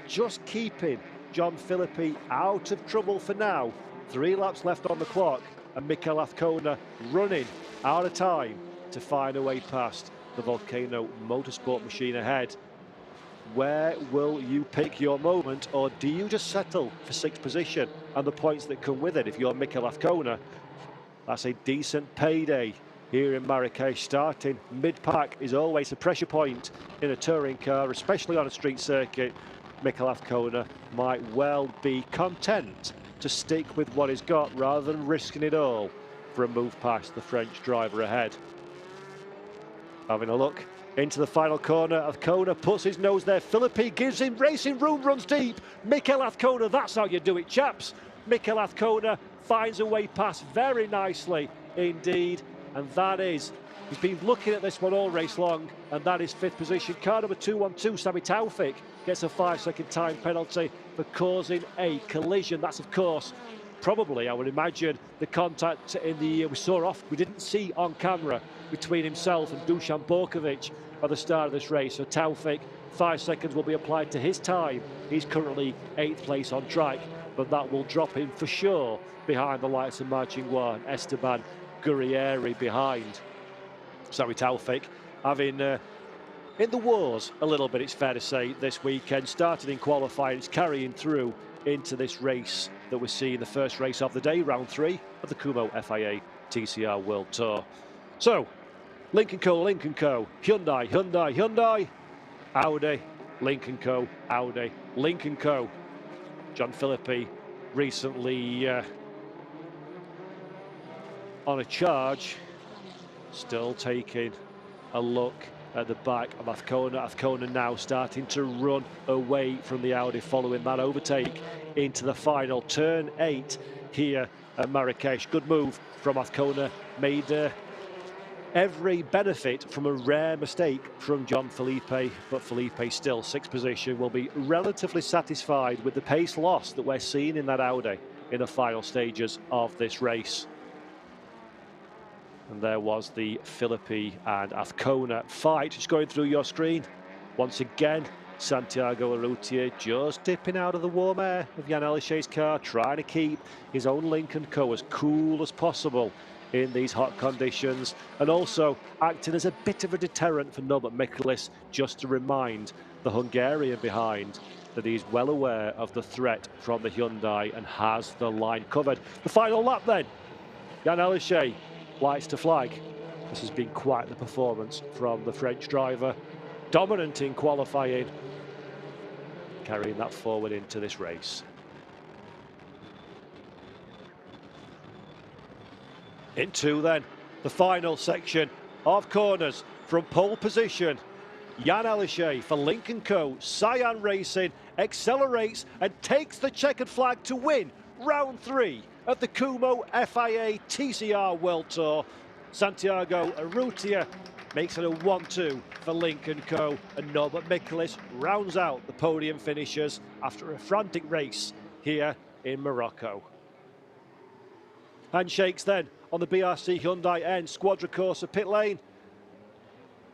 just keeping John Philippi out of trouble for now. 3 laps left on the clock, and Mikel Azcona running out of time to find a way past the Volcano Motorsport machine ahead. Where will you pick your moment, or do you just settle for 6th position and the points that come with it? If you're Mikel Azcona, that's a decent payday here in Marrakesh. Starting mid-pack is always a pressure point in a touring car, especially on a street circuit. Mikel Azcona might well be content to stick with what he's got rather than risking it all for a move past the French driver ahead. Having a look into the final corner, Azcona puts his nose there. Philippi gives him racing room, runs deep. Mikel Azcona, that's how you do it, chaps. Mikel Azcona finds a way past very nicely indeed, and that is, he's been looking at this one all race long, and that is 5th position. Car number 212, Sami Taufik, gets a 5-second time penalty for causing a collision. That's, of course, probably, I would imagine, the contact in the we didn't see on camera between himself and Dusan Borkovic at the start of this race. So Taufik, 5 seconds will be applied to his time. He's currently 8th place on track, but that will drop him for sure behind the likes of Marcin and Esteban Gurrieri behind. Sami Taufik having in the wars a little bit, it's fair to say, this weekend. Started in qualifying, it's carrying through into this race that we're seeing, the first race of the day, round 3 of the Kumo FIA TCR World Tour. So, Lincoln Co, Hyundai, Audi, Lincoln Co, Audi, Lincoln Co. John Philippi recently on a charge, still taking a look at the back of Azcona. Azcona now starting to run away from the Audi following that overtake into the final turn 8 here at Marrakesh. Good move from Azcona, made every benefit from a rare mistake from John Philippi, but Philippi still 6th position, will be relatively satisfied with the pace loss that we're seeing in that Audi in the final stages of this race. And there was the Philippi and Azcona fight just going through your screen. Once again, Santiago Urrutia just dipping out of the warm air of Jan Elishay's car, trying to keep his own Lincoln Co as cool as possible in these hot conditions, and also acting as a bit of a deterrent for Norbert Michaelis, just to remind the Hungarian behind that he's well aware of the threat from the Hyundai and has the line covered. The final lap then, Jan Elishay lights to flag. This has been quite the performance from the French driver, dominant in qualifying, carrying that forward into this race. Into then the final section of corners from pole position. Jan Elishay for Lincoln Co. Cyan Racing accelerates and takes the checkered flag to win round 3 of the Kumo FIA TCR World Tour. Santiago Urrutia makes it a 1-2 for Lincoln Co. and Norbert Michaelis rounds out the podium finishers after a frantic race here in Morocco. Handshakes then on the BRC Hyundai N Squadra Corsa pit lane.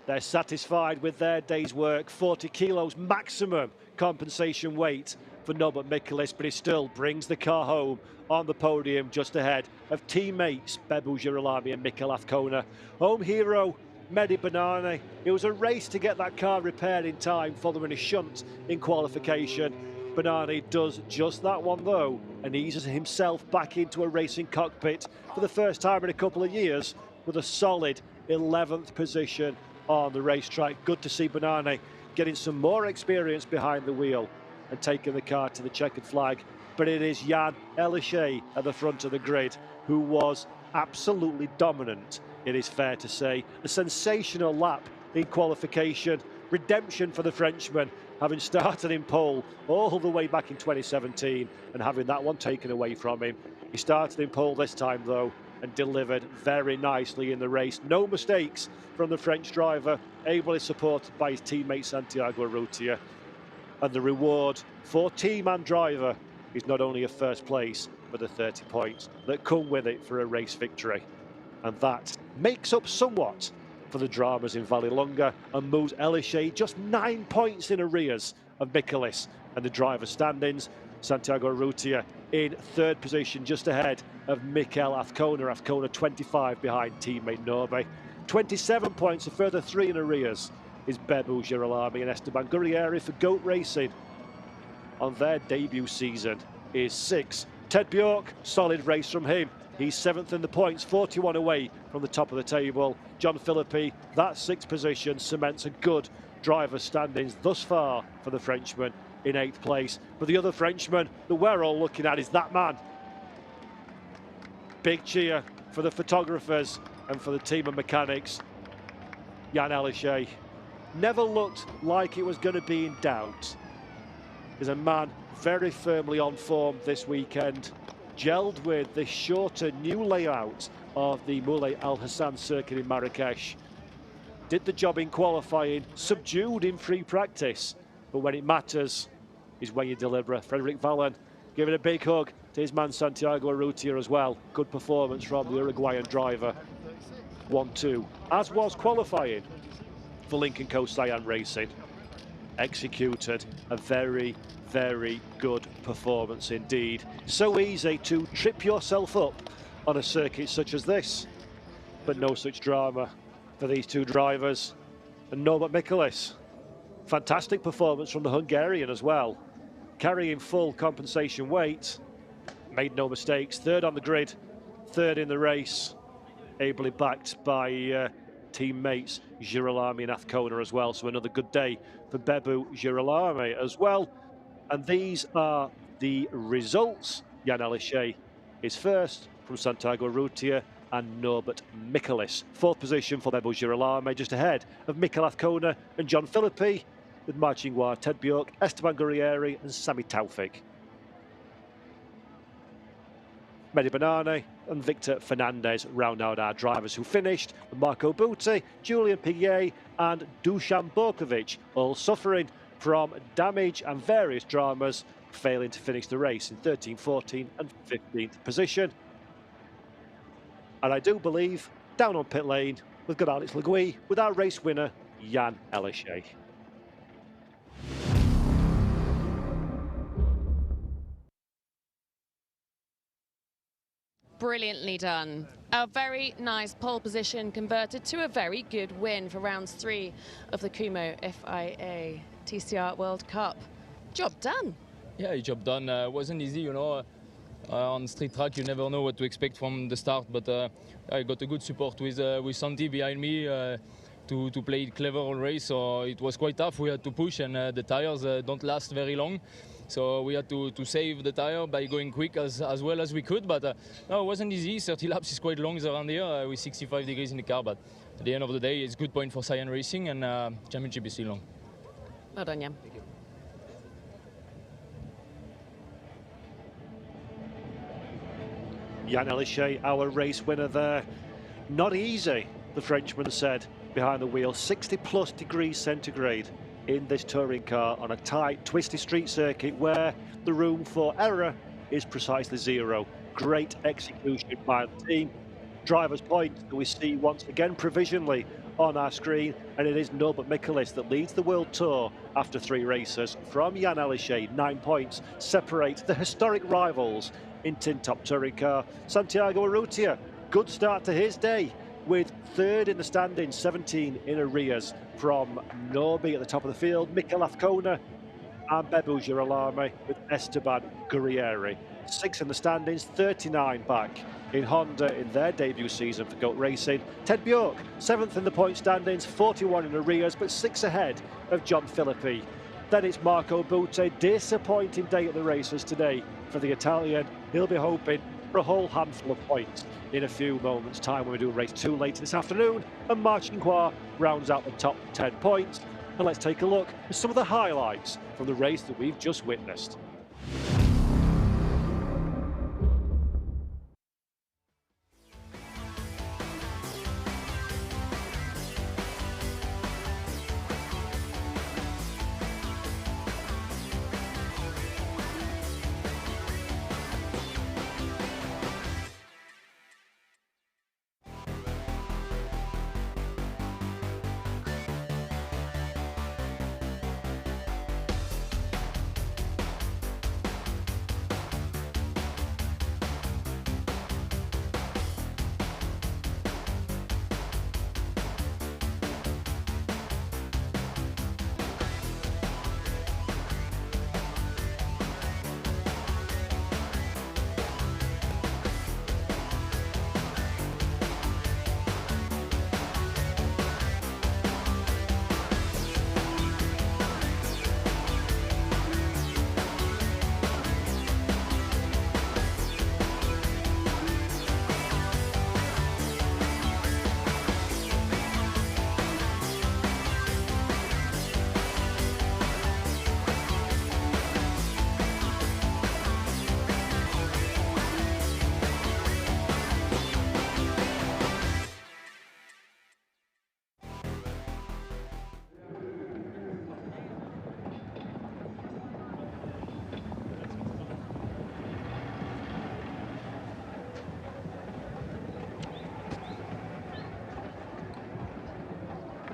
They're satisfied with their day's work. 40 kilos maximum compensation weight for Norbert Michaelis, but he still brings the car home on the podium just ahead of teammates Bebu Girolami and Mikel Azcona. Home hero Mehdi Benani. It was a race to get that car repaired in time following a shunt in qualification. Benani does just that one though, and eases himself back into a racing cockpit for the first time in a couple of years with a solid 11th position on the racetrack. Good to see Benani getting some more experience behind the wheel and taking the car to the checkered flag. But it is Jan Elishay at the front of the grid who was absolutely dominant, it is fair to say. A sensational lap in qualification, redemption for the Frenchman, having started in pole all the way back in 2017 and having that one taken away from him. He started in pole this time though and delivered very nicely in the race. No mistakes from the French driver, ably supported by his teammate Santiago Arrutia. And the reward for team and driver is not only a first place, but the 30 points that come with it for a race victory. And that makes up somewhat for the dramas in Vallelunga and moves Elishay just 9 points in arrears of Michaelis and the driver standings. Santiago Arrutia in third position, just ahead of Mikel Azcona. Azcona 25 behind teammate Norby. 27 points, a further 3 in arrears is Bebu Girolami and Esteban Gurrieri for Goat Racing. On their debut season is 6. Ted Bjork, solid race from him. He's 7th in the points, 41 away from the top of the table. John Philippi, that 6th position cements a good driver standings thus far for the Frenchman in 8th place. But the other Frenchman that we're all looking at is that man. Big cheer for the photographers and for the team of mechanics. Jan Elishay never looked like it was going to be in doubt. Is a man very firmly on form this weekend, gelled with the shorter new layout of the Moulay Al Hassan circuit in Marrakesh. Did the job in qualifying, subdued in free practice, but when it matters is when you deliver. Frederick Vallon giving a big hug to his man Santiago Arrutia as well. Good performance from the Uruguayan driver. 1-2, as was qualifying for Lincoln Co. Cyan Racing. Executed a very, very good performance indeed. So easy to trip yourself up on a circuit such as this, but no such drama for these two drivers. And Norbert Michaelis, fantastic performance from the Hungarian as well, carrying full compensation weight, made no mistakes, 3rd on the grid, 3rd in the race, ably backed by teammates Girolami and Azcona as well. So another good day for Bebu Girolami as well. And these are the results. Jan Elishay is 1st from Santiago Arrutia and Norbert Michaelis. 4th position for Bebu Girolami, just ahead of Mikel Azcona and John Philippi, with Marcin War, Ted Bjork, Esteban Gurrieri and Sami Taufik. Mehdi Banane and Victor Fernandez round out our drivers who finished. Marco Butti, Julian Piguet and Dusan Borkovic all suffering from damage and various dramas, failing to finish the race in 13th, 14th and 15th position. And I do believe down on pit lane we've got Alex Legui with our race winner Jan Elishay. Brilliantly done. A very nice pole position converted to a very good win for rounds 3 of the Kumo FIA TCR World Cup. Job done. Yeah, job done. Wasn't easy, you know. On street track, you never know what to expect from the start, but I got a good support with Santi behind me to play clever all race. So it was quite tough. We had to push, and the tires don't last very long. So we had to save the tire by going quick as well as we could, but no, it wasn't easy. 30 laps is quite long around here with 65 degrees in the car, but at the end of the day, it's a good point for Cyan Racing, and championship is still long. Well done, Jan. Jan Elishay, our race winner there. Not easy, the Frenchman said, behind the wheel. 60+ degrees centigrade in this touring car on a tight, twisty street circuit where the room for error is precisely 0. Great execution by the team. Driver's point that we see once again provisionally on our screen, and it is Norbert Michaelis that leads the World Tour after 3 races. From Jan Elishay, 9 points separate the historic rivals in tin top touring car. Santiago Arrutia, good start to his day with 3rd in the standings, 17 in arrears from Norby at the top of the field, Mikel Azcona and Bebu Girolami with Esteban Gurrieri 6th in the standings, 39 back. In Honda in their debut season for Goat Racing, Ted Bjork, 7th in the point standings, 41 in arrears, but 6 ahead of John Philippi. Then it's Marco Butte, disappointing day at the races today for the Italian. He'll be hoping for a whole handful of points in a few moments' time when we do race 2 later this afternoon. And Marcinkois rounds out the top 10 points. And let's take a look at some of the highlights from the race that we've just witnessed.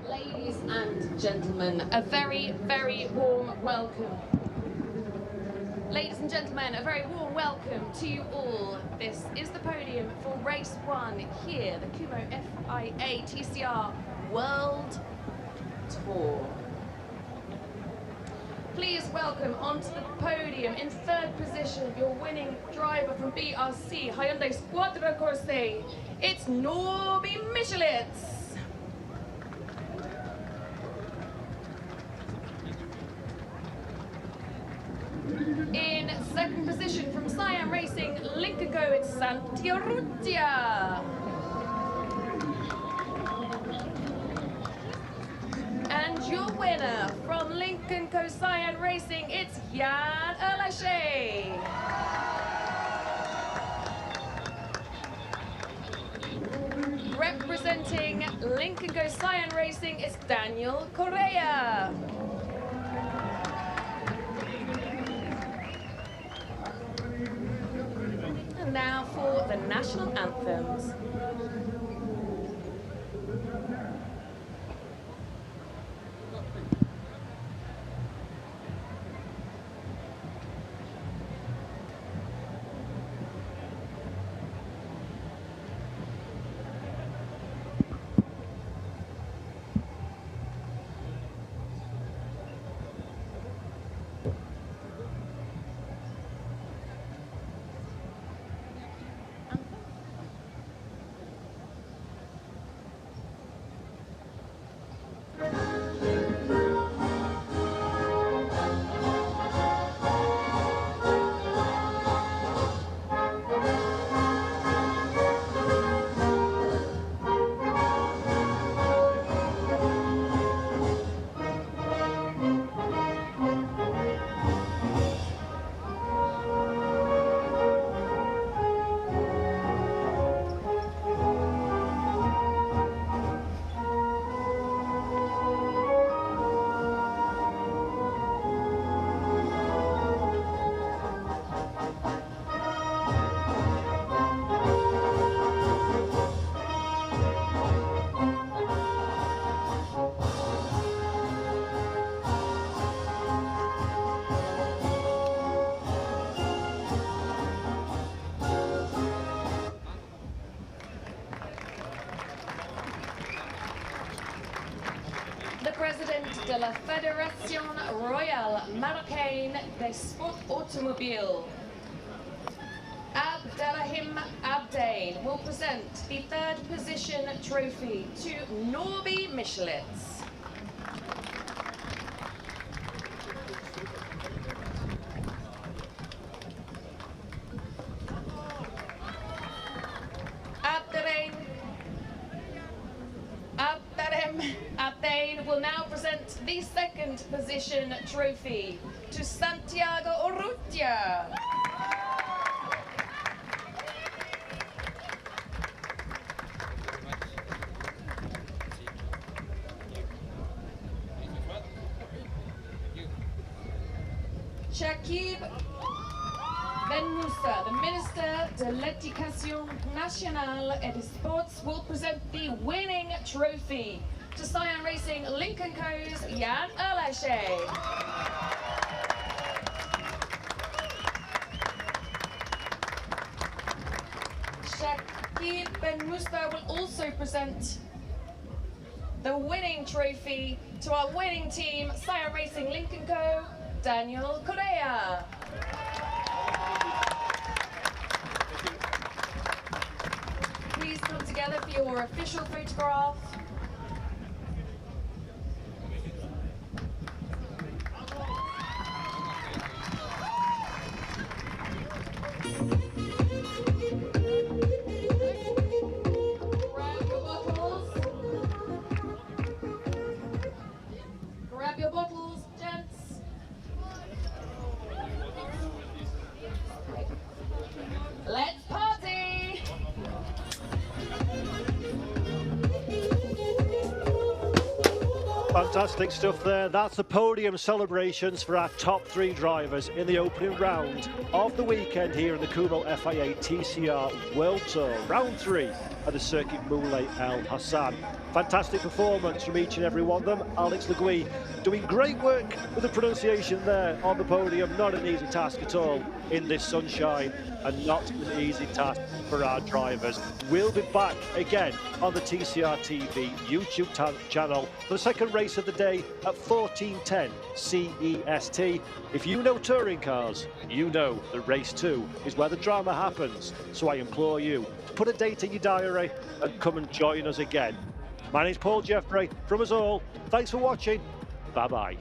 Ladies and gentlemen, a very, very warm welcome. Ladies and gentlemen, a very warm welcome to you all. This is the podium for race 1 here, the Kumo FIA TCR World Tour. Please welcome onto the podium in 3rd position your winning driver from BRC Hyundai Squadra Corse. It's Norby Michelitz. In 2nd position from Cyan Racing Lincoln Co, it's Santi Urrutia. And your winner from Lincoln Co Cyan Racing, it's Jan Erlache. Representing Lincoln Co Cyan Racing, it's Daniel Correa. And now for the national anthems. President de la Fédération Royale Marocaine des Sports Automobiles. Ibrahim Abdain will present the third position trophy to Norby Michelitz. Abdain will now present the second position trophy to Santiago Urrutia. Shakib Ben Moussa, the Minister de l'Éducation nationale et des Sports, will present the winning trophy to Cyan Racing Lincoln Co.'s Jan Erlashe. Shakib Ben Moussa will also present the winning trophy to our winning team, Cyan Racing Lincoln Co., Daniel Correa. Please come together for your official photograph. Grab your bottles, gents. Let's party! Fantastic stuff there. That's the podium celebrations for our top 3 drivers in the opening round of the weekend here in the Kumo FIA TCR World Tour. Round 3 at the Circuit Moulay El Hassan. Fantastic performance from each and every one of them. Alex Le Gouy doing great work with the pronunciation there on the podium. Not an easy task at all in this sunshine, and not an easy task for our drivers. We'll be back again on the TCR TV YouTube channel for the second race of the day at 14:10 CEST. If you know touring cars, you know that race 2 is where the drama happens. So I implore you to put a date in your diary and come and join us again. My name's Paul Jeffrey. From us all, thanks for watching. Bye-bye.